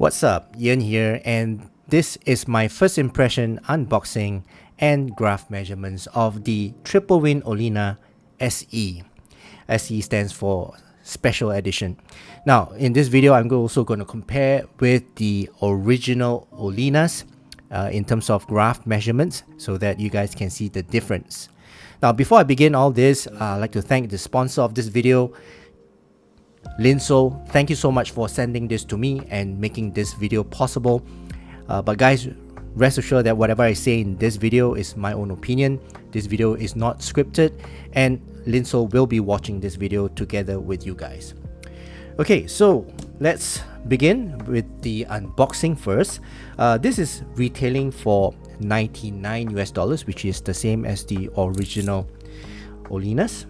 What's up, Ian here, and this is my first impression unboxing and graph measurements of the Tripowin Olina SE. SE stands for Special Edition. Now, in this video, I'm also going to compare with the original Olinas in terms of graph measurements so that you guys can see the difference. Now, before I begin all this, I'd like to thank the sponsor of this video, Linso. Thank you so much for sending this to me and making this video possible. But guys, rest assured that whatever I say in this video is my own opinion. This video is not scripted, and Linso will be watching this video together with you guys. Okay, so let's begin with the unboxing first. This is retailing for $99 US, which is the same as the original Olinas.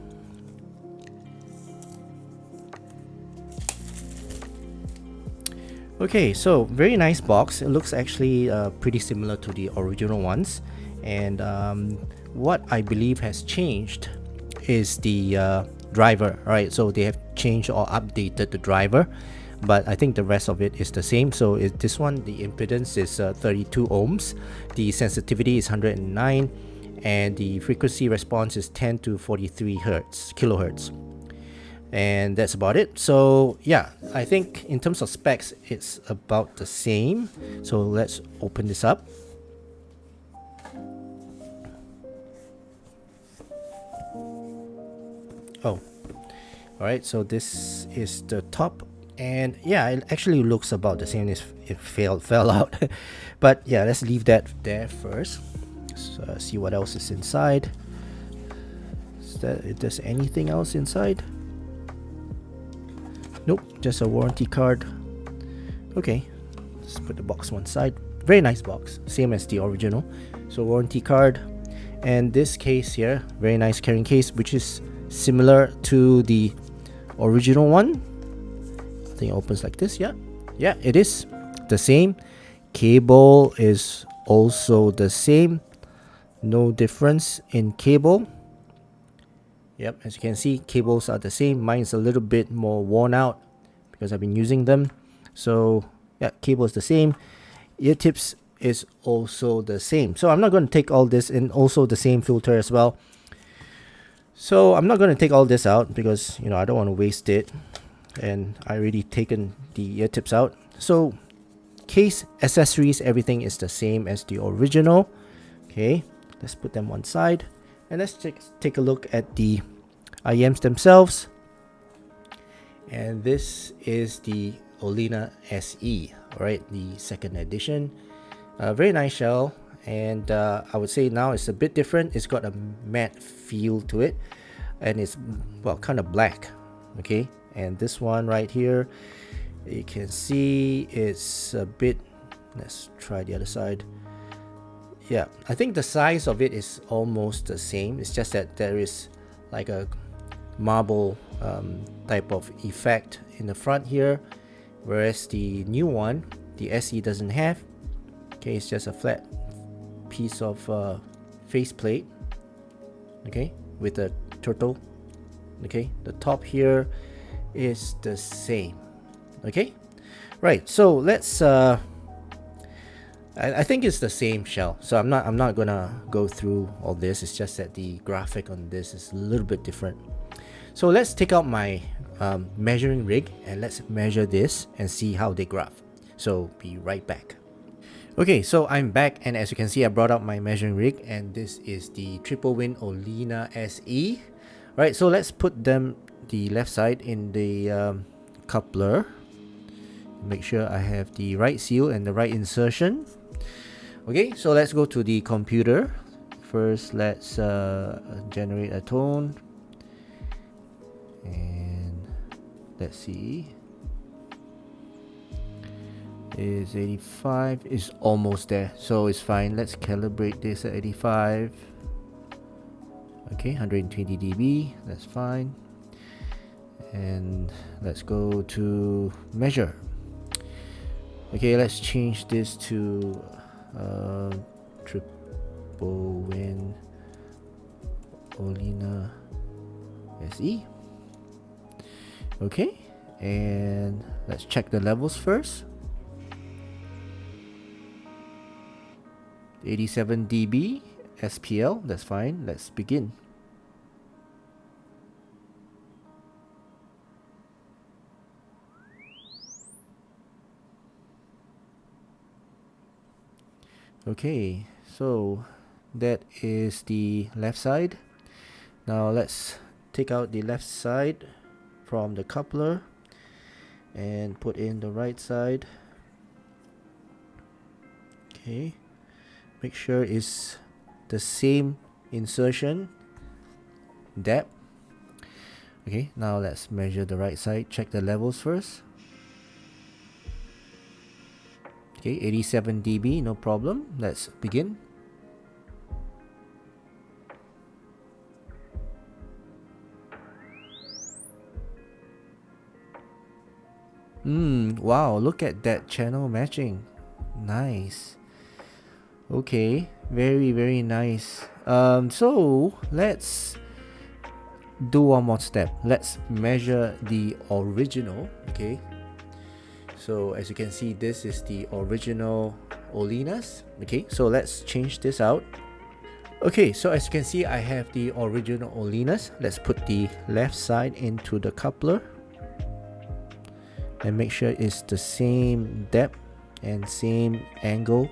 Okay, so very nice box. It looks actually pretty similar to the original ones, and what I believe has changed is the driver. Right, so they have changed or updated the driver, but I think the rest of it is the same. So this one, the impedance is 32 ohms, the sensitivity is 109, and the frequency response is 10 to 43 kilohertz. And that's about it. So yeah, I think in terms of specs, it's about the same. So let's open this up. Oh, all right, so this is the top, and yeah, it actually looks about the same. It fell out. But yeah, let's leave that there first. So, see what else is inside. If there's anything else inside? Nope, just a warranty card. Okay, let's put the box one side. Very nice box, same as the original. So warranty card, and this case here, very nice carrying case, which is similar to the original one. I think it opens like this. Yeah, it is the same. Cable is also the same. No difference in cable. Yep, as you can see, cables are the same. Mine is a little bit more worn out because I've been using them. So yeah, cable is the same. Ear tips is also the same. So I'm not going to take all this, and also the same filter as well. So I'm not going to take all this out because, you know, I don't want to waste it, and I already taken the ear tips out. So case, accessories, everything is the same as the original. Okay, let's put them one side. And let's take a look at the IEMs themselves. And this is the Olina SE, right? The second edition. Very nice shell, and I would say now it's a bit different. It's got a matte feel to it, and it's, well, kind of black. Okay, and this one right here, you can see it's a bit. Let's try the other side. Yeah, I think the size of it is almost the same. It's just that there is like a marble type of effect in the front here, whereas the new one, the SE, doesn't have. Okay, it's just a flat piece of faceplate. Okay, with a turtle. Okay, the top here is the same. Okay, right. So let's. I think it's the same shell, so I'm not gonna go through all this. It's just that the graphic on this is a little bit different. So let's take out my measuring rig and let's measure this and see how they graph. So be right back. Okay, so I'm back, and as you can see, I brought out my measuring rig, and this is the Tripowin Olina SE. Right, so let's put them the left side in the coupler. Make sure I have the right seal and the right insertion. Okay, so let's go to the computer. First, let's generate a tone. And let's see. Is 85. Is almost there, so it's fine. Let's calibrate this at 85. Okay, 120 dB. That's fine. And let's go to measure. Okay, let's change this to Tripowin Olina SE. Okay, and let's check the levels first. 87 dB SPL, that's fine. Let's begin. Okay, so that is the left side. Now let's take out the left side from the coupler and put in the right side. Okay, make sure it's the same insertion depth. Okay, now let's measure the right side, check the levels first. Okay, 87 dB, no problem. Let's begin. Wow, look at that channel matching. Nice. Okay, very nice. So let's do one more step. Let's measure the original. Okay, so as you can see, this is the original Olinas. Okay, so let's change this out. Okay, so as you can see, I have the original Olinas. Let's put the left side into the coupler and make sure it's the same depth and same angle.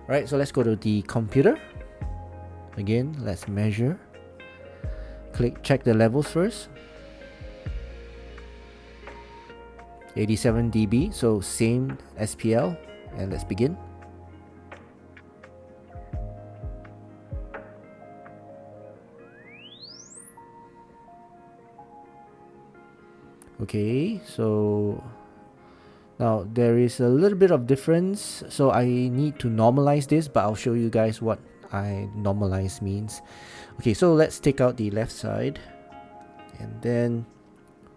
Alright, so let's go to the computer. Again, let's measure. Check the levels first. 87 dB, so same SPL, and let's begin. Okay, so now there is a little bit of difference, so I need to normalize this, but I'll show you guys what I normalize means. Okay, so let's take out the left side and then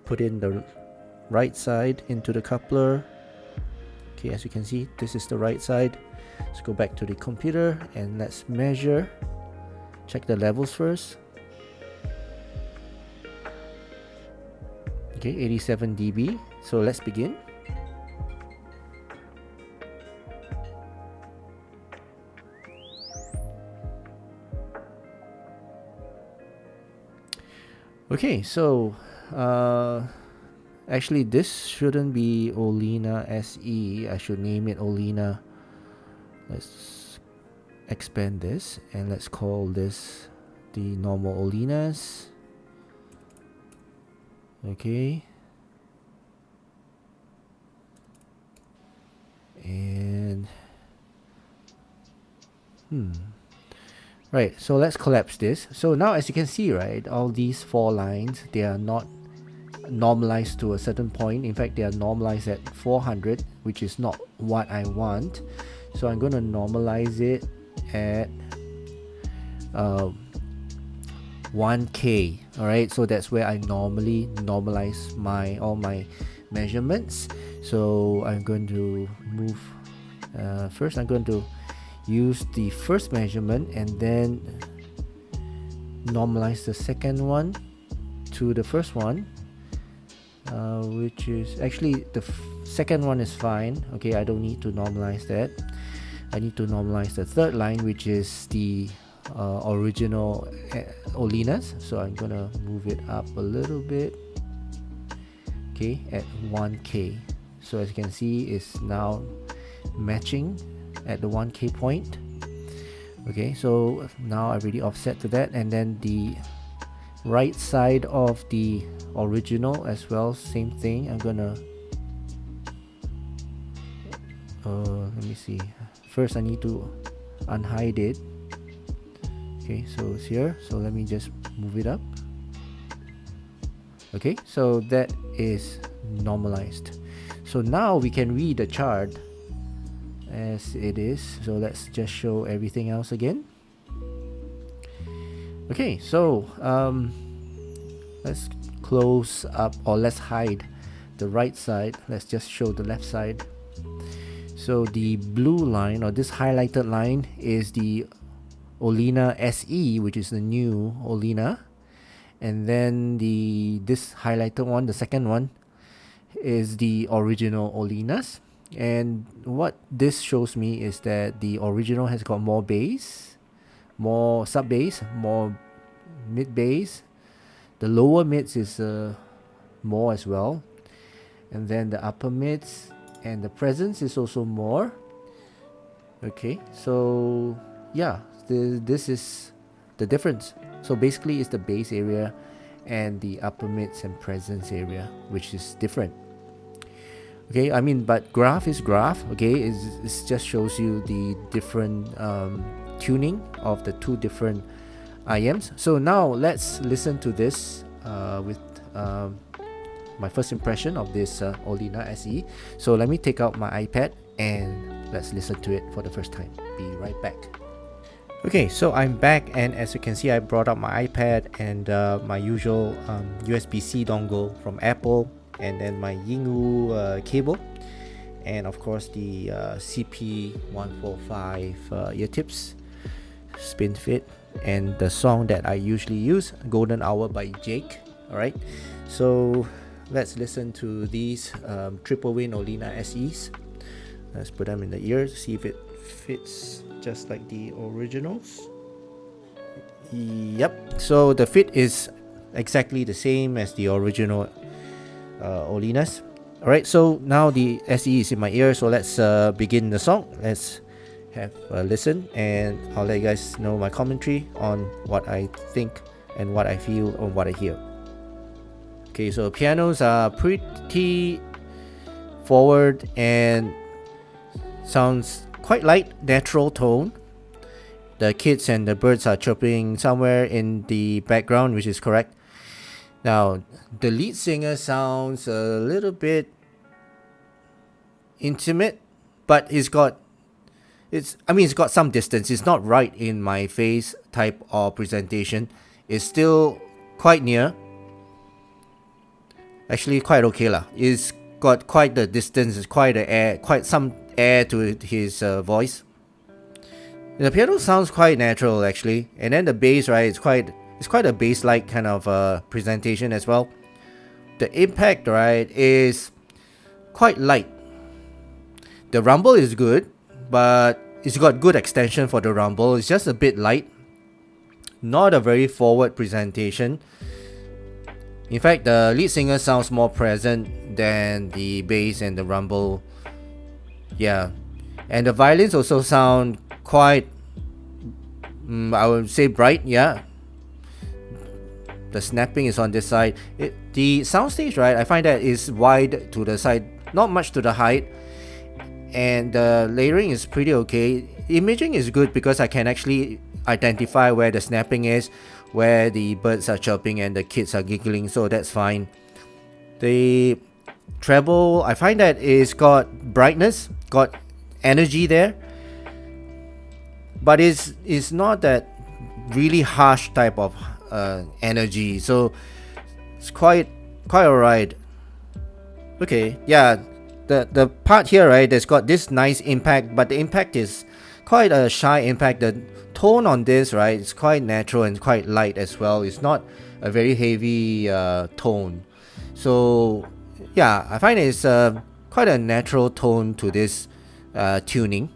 put in the right side into the coupler. Okay, as you can see, this is the right side. Let's go back to the computer and let's measure. Check the levels first. Okay, 87 dB. So let's begin. Okay, so actually this shouldn't be Olina SE. I should name it Olina. Let's expand this and let's call this the normal Olinas. Okay, and right, so let's collapse this. So now as you can see, right, all these four lines, they are not normalized to a certain point. In fact, they are normalized at 400, which is not what I want. So I'm going to normalize it at 1K. all right, so that's where I normally normalize all my measurements. So I'm going to move first I'm going to use the first measurement and then normalize the second one to the first one, which is actually the second one is fine. Okay, I don't need to normalize that. I need to normalize the third line, which is the original Olinas. So I'm gonna move it up a little bit, okay, at 1K. So as you can see, it's now matching at the 1K point. Okay, so now I already offset to that, and then the right side of the original as well, same thing. I'm gonna let me see, first I need to unhide it. Okay, so it's here, so let me just move it up. Okay, so that is normalized. So now we can read the chart as it is. So let's just show everything else again. Okay, so let's close up, or let's hide the right side. Let's just show the left side. So the blue line, or this highlighted line, is the Olina SE, which is the new Olina, and then this highlighted one, the second one, is the original Olinas. And what this shows me is that the original has got more bass, more sub bass, more mid bass. The lower mids is more as well, and then the upper mids and the presence is also more. Okay, so yeah, this is the difference. So basically it's the bass area and the upper mids and presence area which is different. Okay, I mean, but graph is graph. Okay, it just shows you the different tuning of the two different IMs. So now let's listen to this with my first impression of this Olina SE. So let me take out my iPad and let's listen to it for the first time. Be right back. Okay, so I'm back, and as you can see, I brought up my iPad and my usual USB-C dongle from Apple, and then my Yingwu cable, and of course the CP145 ear tips, spin fit, and the song that I usually use, Golden Hour by Jake. Alright, so let's listen to these Tripowin Olina SEs. Let's put them in the ears, see if it fits just like the originals. Yep, so the fit is exactly the same as the original Olinas. Alright, so now the SE is in my ear, so let's begin the song. Let's have a listen, and I'll let you guys know my commentary on what I think and what I feel or what I hear. Okay, so pianos are pretty forward and sounds quite light, natural tone. The kids and the birds are chirping somewhere in the background, which is correct. Now, the lead singer sounds a little bit intimate, but it's got some distance. It's not right in my face type of presentation. It's still quite near. Actually, quite okay lah. It's got quite the distance. It's quite some air to his voice. The piano sounds quite natural actually, and then the bass, right? It's quite a bass-like kind of presentation as well. The impact, right, is quite light. The rumble is good, but it's got good extension for the rumble. It's just a bit light. Not a very forward presentation. In fact, the lead singer sounds more present than the bass and the rumble. Yeah. And the violins also sound quite, I would say bright, yeah. The snapping is on this side. The soundstage, right, I find that is wide to the side, not much to the height. And the layering is pretty okay. Imaging is good because I can actually identify where the snapping is, where the birds are chirping and the kids are giggling, so that's fine. The treble, I find that it's got brightness, got energy there, but it's not that really harsh type of energy, so it's quite alright. Okay, yeah, the part here, right, there's got this nice impact, but the impact is quite a shy impact. The tone on this, right, it's quite natural and quite light as well. It's not a very heavy tone, so yeah, I find it's quite a natural tone to this tuning.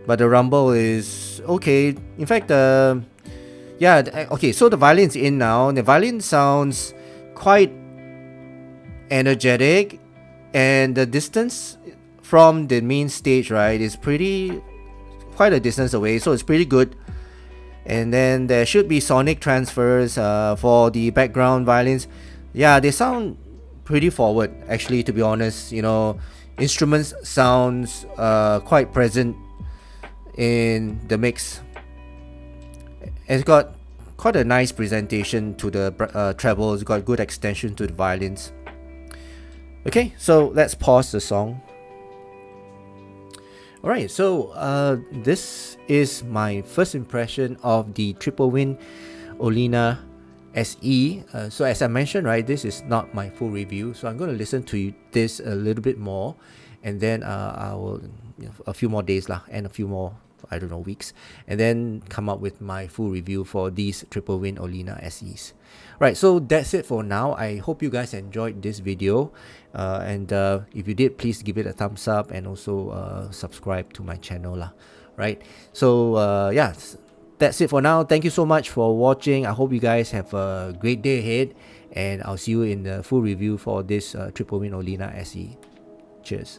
But the rumble is okay. In fact, okay, so the violin's in now. The violin sounds quite energetic, and the distance from the main stage, right, is quite a distance away, so it's pretty good. And then there should be sonic transfers for the background violins. Yeah, they sound pretty forward actually, to be honest. You know, instruments sounds quite present in the mix. It's got quite a nice presentation to the treble. It's got good extension to the violins. Okay, so let's pause the song. Alright, so this is my first impression of the Tripowin Olina SE. So as I mentioned, right, this is not my full review, so I'm going to listen to this a little bit more, and then I will, a few more days lah, and a few more I don't know, weeks, and then come up with my full review for these Tripowin Olina SEs. Right, so that's it for now. I hope you guys enjoyed this video, and if you did, please give it a thumbs up and also subscribe to my channel lah. Right, so yeah, that's it for now. Thank you so much for watching. I hope you guys have a great day ahead, and I'll see you in the full review for this Tripowin Olina SE. Cheers.